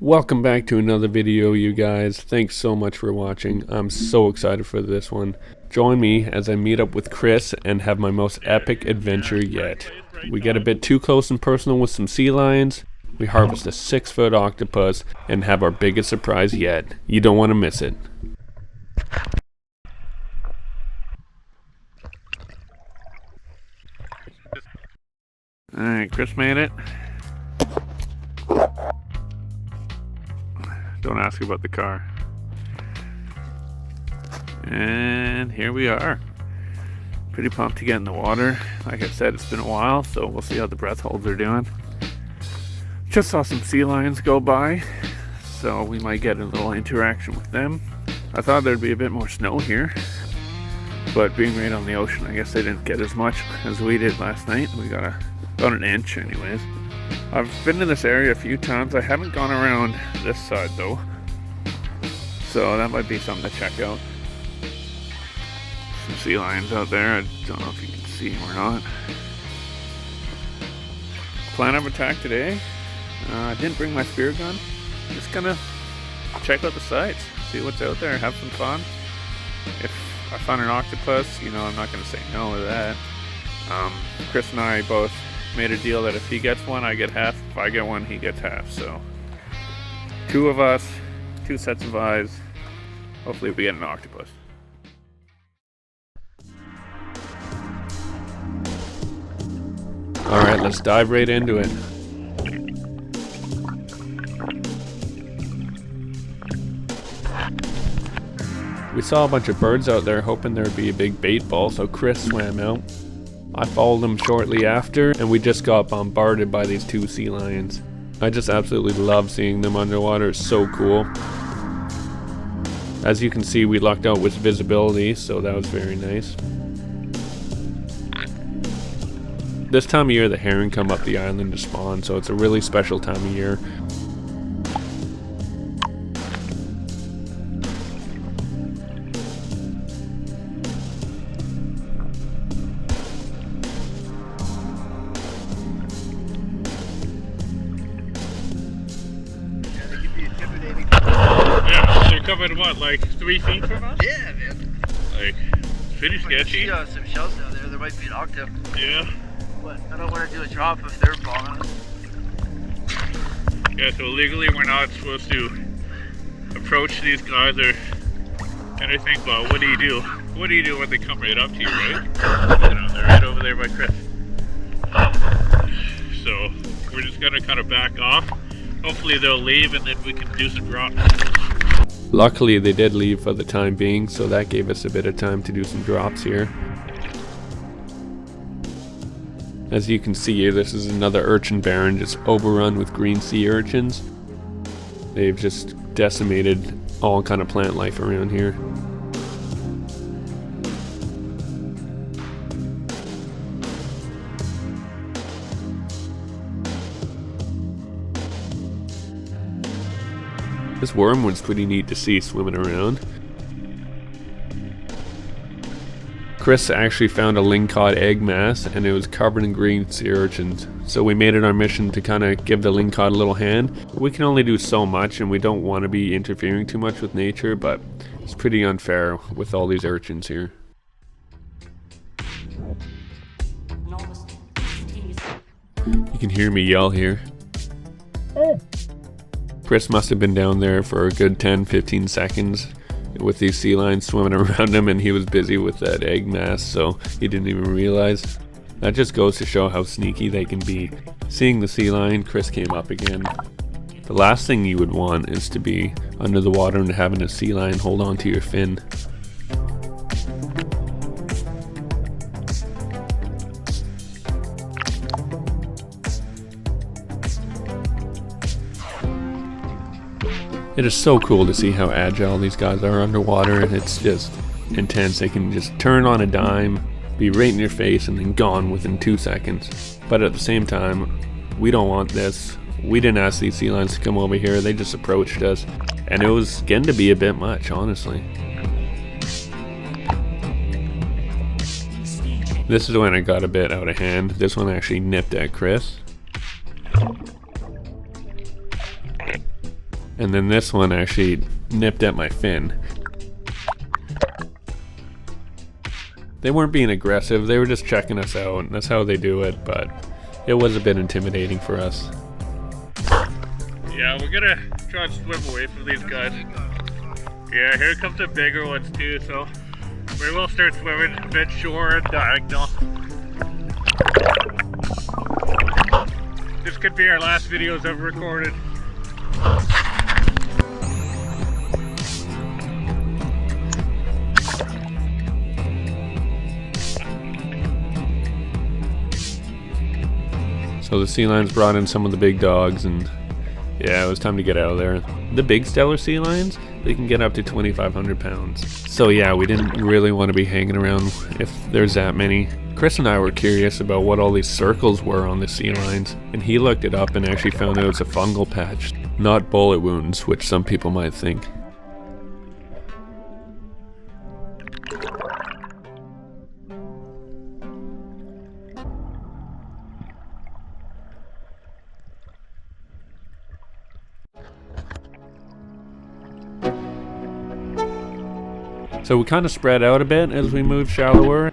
Welcome back to another video, you guys. Thanks so much for watching. I'm so excited for this one. Join me as I meet up with Chris and have my most epic adventure yet. We get a bit too close and personal with some sea lions, we harvest a 6-foot octopus, and have our biggest surprise yet. You don't want to miss it. Alright, Chris made it. Don't ask about the car. And here we are. Pretty pumped to get in the water. Like I said, it's been a while, so we'll see how the breath holds are doing. Just saw some sea lions go by, so we might get a little interaction with them. I thought there'd be a bit more snow here, but being right on the ocean, I guess they didn't get as much as we did last night. We got about an inch anyways. I've been in this area a few times. I haven't gone around this side though, so that might be something to check out. Some sea lions out there. I don't know if you can see them or not. Plan of attack today. I didn't bring my spear gun. Just gonna check out the sights, see what's out there, have some fun. If I find an octopus, you know, I'm not gonna say no to that. Chris and I both made a deal that if he gets one, I get half. If I get one, he gets half. So, two of us, two sets of eyes. Hopefully we get an octopus. Alright, let's dive right into it. We saw a bunch of birds out there hoping there'd be a big bait ball, so Chris swam out. I followed him shortly after, and we just got bombarded by these two sea lions. I just absolutely love seeing them underwater. It's so cool. As you can see, we lucked out with visibility, so that was very nice. This time of year, the herring come up the island to spawn, so it's a really special time of year. Coming what, like 3 feet from us? Yeah, man. Like, pretty sketchy. See, some shells down there. There might be an octo. Yeah. But I don't want to do a drop if they're following us. Yeah, so legally we're not supposed to approach these guys or anything, but what do you do? What do you do when they come right up to you, right? You know, they're right over there by Chris. So, we're just gonna kind of back off. Hopefully they'll leave and then we can do some drops. Luckily they did leave for the time being, so that gave us a bit of time to do some drops here. As you can see here, this is another urchin barren just overrun with green sea urchins. They've just decimated all kind of plant life around here. This wormwood's pretty neat to see swimming around. Chris actually found a lingcod egg mass and it was covered in green sea urchins. So we made it our mission to kind of give the lingcod a little hand. We can only do so much and we don't want to be interfering too much with nature, but it's pretty unfair with all these urchins here. You can hear me yell here. Chris must have been down there for a good 10-15 seconds with these sea lions swimming around him, and he was busy with that egg mass, so he didn't even realize. That just goes to show how sneaky they can be. Seeing the sea lion, Chris came up again. The last thing you would want is to be under the water and having a sea lion hold on to your fin. It is so cool to see how agile these guys are underwater. It's just intense. They can just turn on a dime, be right in your face, and then gone within 2 seconds. But at the same time, we don't want this. We didn't ask these sea lions to come over here. They just approached us. And it was getting to be a bit much, honestly. This is when it got a bit out of hand. This one actually nipped at Chris. And then this one actually nipped at my fin. They weren't being aggressive, they were just checking us out, and that's how they do it, but it was a bit intimidating for us. Yeah, we're gonna try and swim away from these guys. Yeah, here comes the bigger ones too, so we will start swimming a bit shore and diagonal. This could be our last videos ever recorded. So the sea lions brought in some of the big dogs, and yeah, it was time to get out of there. The big Steller sea lions, they can get up to 2,500 pounds. So yeah, we didn't really want to be hanging around if there's that many. Chris and I were curious about what all these circles were on the sea lions, and he looked it up and actually found out it's a fungal patch, not bullet wounds, which some people might think. So we kind of spread out a bit as we moved shallower.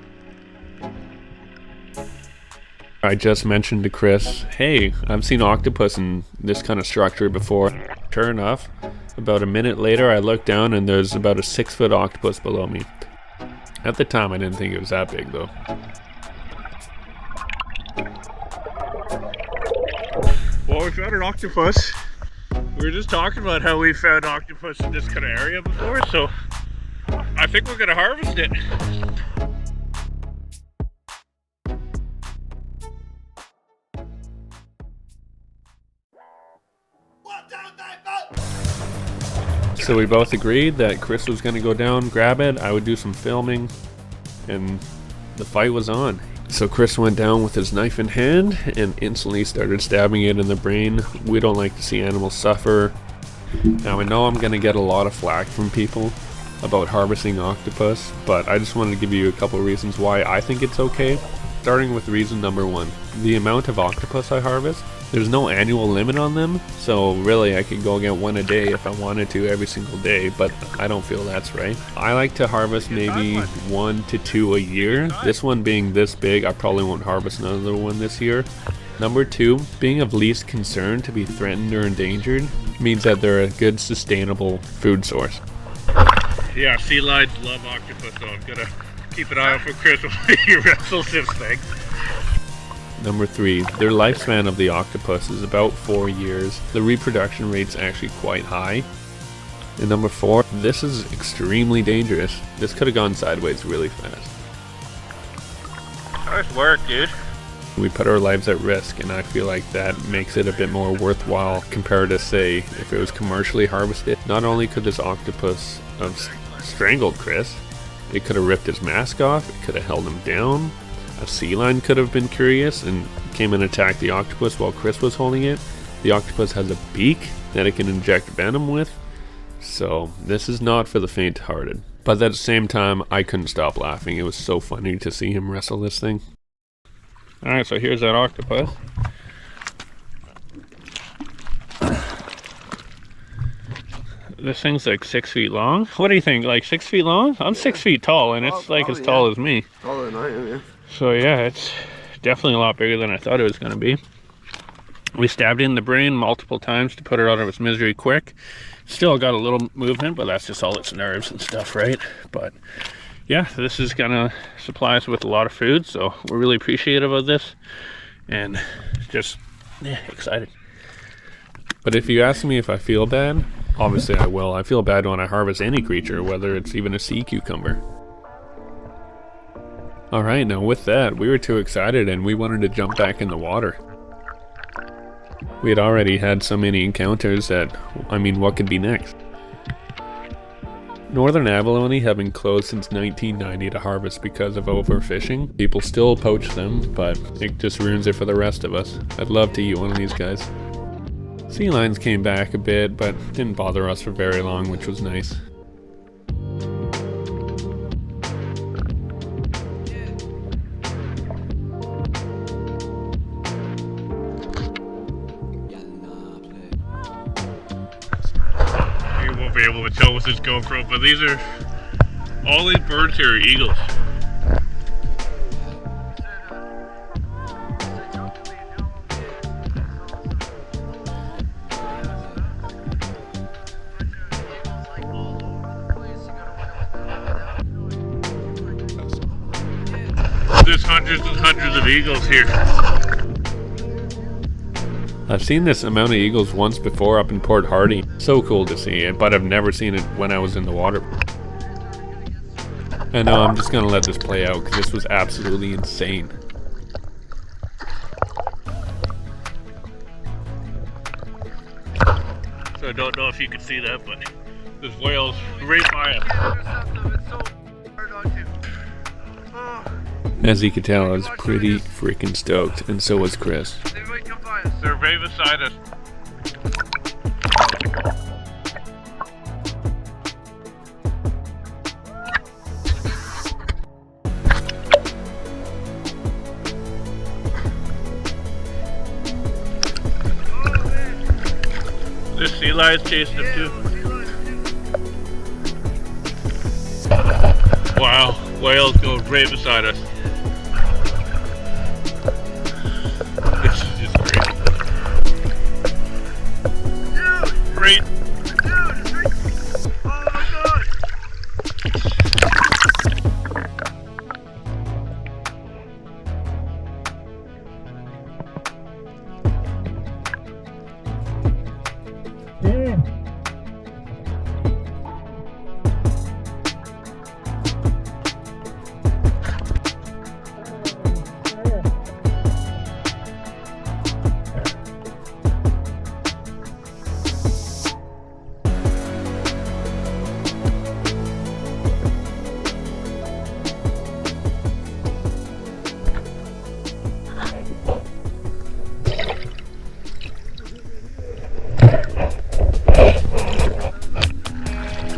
I just mentioned to Chris, hey, I've seen octopus in this kind of structure before. Sure enough, about a minute later I looked down and there's about a 6-foot octopus below me. At the time I didn't think it was that big though. Well, we found an octopus. We were just talking about how we found octopus in this kind of area before, so I think we're gonna harvest it. So we both agreed that Chris was gonna go down, grab it, I would do some filming, and the fight was on. So Chris went down with his knife in hand and instantly started stabbing it in the brain. We don't like to see animals suffer. Now I know I'm gonna get a lot of flack from people about harvesting octopus, but I just wanted to give you a couple reasons why I think it's okay. Starting with reason number 1, the amount of octopus I harvest. There's no annual limit on them, so really I could go get one a day if I wanted to every single day, but I don't feel that's right. I like to harvest maybe 1 to 2 a year. This one being this big, I probably won't harvest another one this year. Number 2, being of least concern to be threatened or endangered means that they're a good sustainable food source. Yeah, sea lions love octopus, so I'm gonna keep an eye out for Chris when he wrestles this thing. Number 3, their lifespan of the octopus is about 4 years. The reproduction rate's actually quite high. And number 4, this is extremely dangerous. This could have gone sideways really fast. Nice work, dude. We put our lives at risk, and I feel like that makes it a bit more worthwhile compared to, say, if it was commercially harvested. Not only could this octopus have strangled Chris, it could have ripped his mask off, it could have held him down. A sea lion could have been curious and came and attacked the octopus while Chris was holding it. The octopus has a beak that it can inject venom with, so this is not for the faint-hearted. But at the same time, I couldn't stop laughing. It was so funny to see him wrestle this thing. Alright, so here's that octopus. This thing's like 6 feet long. What do you think? Like 6 feet long? I'm 6 feet tall, and it's like as tall as me. Taller than I am, yeah. So yeah, it's definitely a lot bigger than I thought it was going to be. We stabbed it in the brain multiple times to put it out of its misery quick. Still got a little movement, but that's just all its nerves and stuff, right? But yeah, this is going to supply us with a lot of food, so we're really appreciative of this, and just excited. But if you ask me if I feel bad, obviously I will. I feel bad when I harvest any creature, whether it's even a sea cucumber. Alright, now with that, we were too excited and we wanted to jump back in the water. We had already had so many encounters that, I mean, what could be next? Northern abalone have been closed since 1990 to harvest because of overfishing. People still poach them, but it just ruins it for the rest of us. I'd love to eat one of these guys. Sea lions came back a bit, but didn't bother us for very long, which was nice. be able to tell with this GoPro, but these are all these birds here are eagles. There's hundreds and hundreds of eagles here. I've seen this amount of eagles once before up in Port Hardy. So cool to see it, but I've never seen it when I was in the water. I know, I'm just gonna let this play out because this was absolutely insane. So I don't know if you can see that, but there's whales right by us. As you can tell, I was pretty freaking stoked, and so was Chris. They're right beside us. There's sea lions chasing them too. Wow, whales go right beside us. This is just crazy. Great. Oh my god!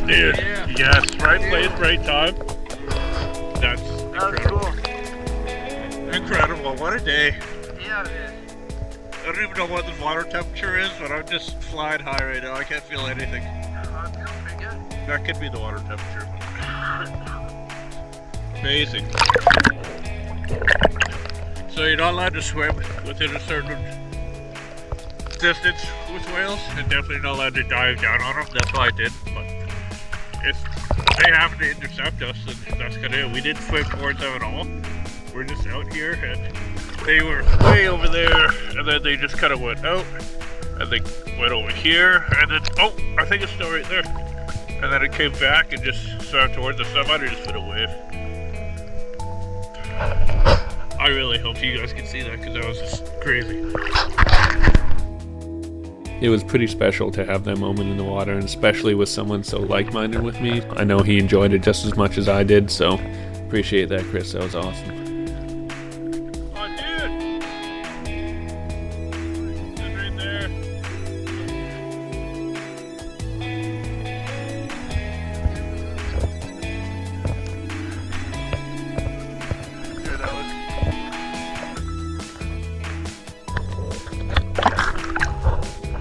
Dude, yes, right place, right time. That's That was incredible. cool. Incredible, what a day. Yeah, man. I don't even know what the water temperature is, but I'm just flying high right now. I can't feel anything. I'm feeling pretty good. That could be the water temperature. Amazing. So you're not allowed to swim within a certain distance with whales, and definitely not allowed to dive down on them. That's why I did. But if they happen to intercept us, then that's kind of it. We didn't swim towards them at all. We're just out here, and they were way over there, and then they just kind of went out, and they went over here, and then, oh, I think it's still right there. And then it came back and just swam towards us. So I might have just been a wave. I really hope you guys can see that because that was just crazy. It was pretty special to have that moment in the water, and especially with someone so like-minded with me. I know he enjoyed it just as much as I did, so appreciate that, Chris. That was awesome. Oh, dude! It's right there. Here, that was.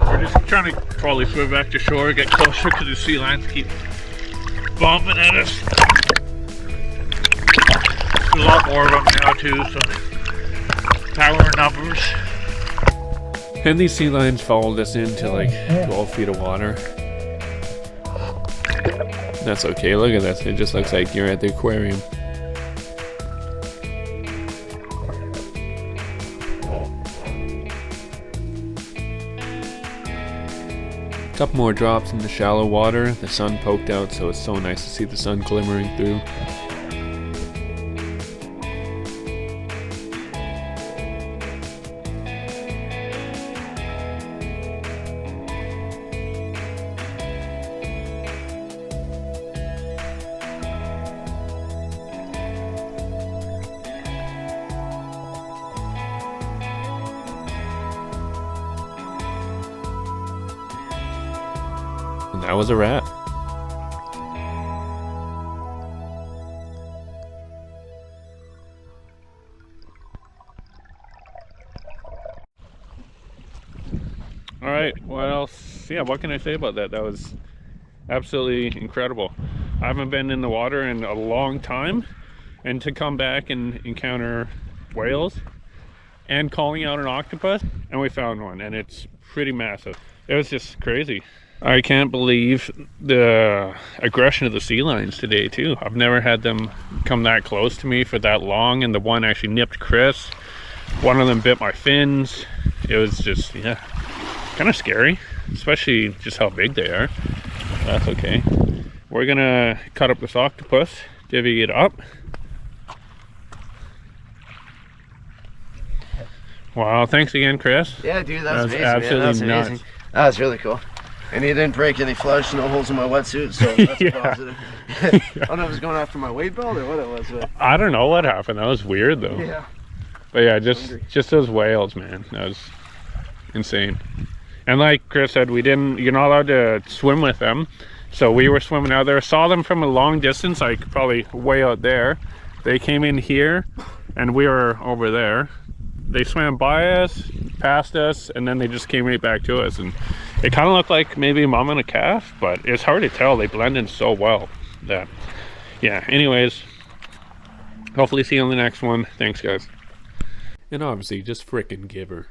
We're just trying to probably swim back to shore, get closer because the sea lions keep bombing at us. There's a lot more of them now too, so power in numbers. And these sea lions followed us into like 12 feet of water. That's okay, look at this. It just looks like you're at the aquarium. Couple more drops in the shallow water. The sun poked out, so it's so nice to see the sun glimmering through. And that was a wrap. Alright, what else? Yeah, what can I say about that? That was Absolutely incredible. I haven't been in the water in a long time, and to come back and encounter whales and calling out an octopus, and we found one, and it's pretty massive. It was just crazy. I can't believe the aggression of the sea lions today too. I've never had them come that close to me for that long, and the one actually nipped Chris. One of them bit my fins. It was just, yeah, kind of scary, especially just how big they are. That's okay. We're gonna cut up this octopus, divvy it up. Wow, thanks again, Chris. Yeah, dude, that was amazing. Absolutely Man. That was nuts. amazing. That was really cool. And he didn't break any flush, no holes in my wetsuit, so that's Yeah. positive. I don't know if it was going after my weight belt or what it was, but I don't know what happened. That was weird though. yeah. But yeah, just those whales, man. That was insane. And like Chris said, you're not allowed to swim with them. So we were swimming out there, saw them from a long distance, like probably way out there. They came in here and we were over there. They swam by us, past us, and then they just came right back to us. And it kind of looked like maybe a mom and a calf, but it's hard to tell. They blend in so well that, yeah, anyways, hopefully see you on the next one. Thanks, guys. And obviously, just frickin' give her.